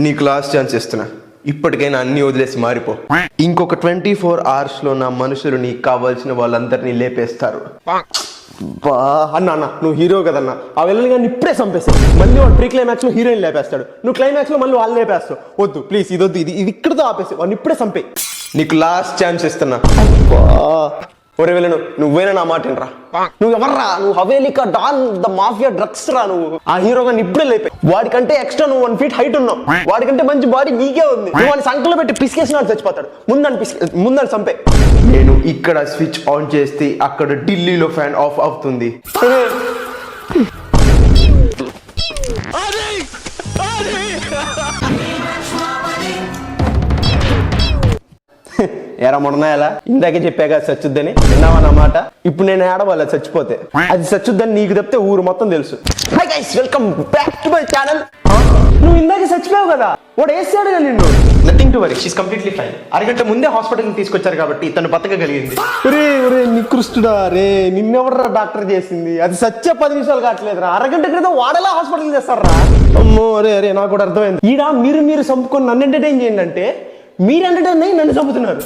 నీకు last chance ఇస్తున్నా, ఇప్పటికైనా అన్ని వదిలేసి మారిపో. ఇంకొక 24 hours లో నా మనుషులు నీకు కావాల్సిన వాళ్ళందరినీ లేపేస్తారు. అన్న నువ్వు హీరో కదన్నా, ఆ వెళ్ళని కానీ ఇప్పుడే చంపేస్తావు. మళ్ళీ వాడు ప్రీ క్లైమాక్స్ లో హీరోయిన్ లేపేస్తాడు, నువ్వు క్లైమాక్స్ లో మళ్ళీ వాళ్ళు లేపేస్తావు. వద్దు ప్లీజ్, ఇది వద్దు, ఇది ఇక్కడతో ఆపేసి వాడిని ఇప్పుడే చంపే. నీకు లాస్ట్ ఛాన్స్ ఇస్తున్నా. ఒరే వెళ్ళను, నువ్వేనా నా మాట వినరా? నువ్వు ఎవర్రా? నువ్వు హవేలికా డాన్ ద మాఫియా డ్రగ్స్ రా. నువ్వు ఆ హీరోగా ఇప్పుడే లేపే. వాడికంటే ఎక్స్ట్రా నువ్వు 1 feet హైట్ ఉన్నావు, వాడికంటే మంచి బాడీ నీకే ఉంది. నువ్వు వాడిని సంకలో పెట్టి పిసికేసినాడు చచ్చిపోతాడు. ముందని చంపే. నేను ఇక్కడ స్విచ్ ఆన్ చేస్తే అక్కడ ఢిల్లీలో ఫ్యాన్ ఆఫ్ అవుతుంది. ఎరా మొడనాయాలా, ఇందాకే చెప్పాక చచ్చుద్దని, విన్నావా నా మాట? ఇప్పుడు నేను ఏడవాలా చచ్చిపోతే? అది చచ్చుద్దని నీకు తప్పితే ఊరు మొత్తం తెలుసు. Hi guys, welcome back to my channel. నువ్వు ఇందాకే చచ్చిపోయావు కదా, వాడు వేసాడు కదా నిన్ను. Nothing to worry, she's completely fine. అరగంట ముందే హాస్పిటల్ తీసుకొచ్చారు కాబట్టి తను బతకగలిగింది. ఒరే నికృష్టుడా రే, నిన్నెవర్రా డాక్టర్ చేసింది? అది సచ్చే 10 నిమిషాలు కావట్లేదురా, అరగంట క్రితం వాడేలా హాస్పిటల్ చేస్తారా? అమ్మో అరే నాకు కూడా అర్థమైంది. ఈడ మీరు చంపుకొని నన్ను ఎంటర్టైన్ చేయండి అంటే మీరు ఎంటర్టైన్ అయ్యి నన్ను చంపుతున్నారు.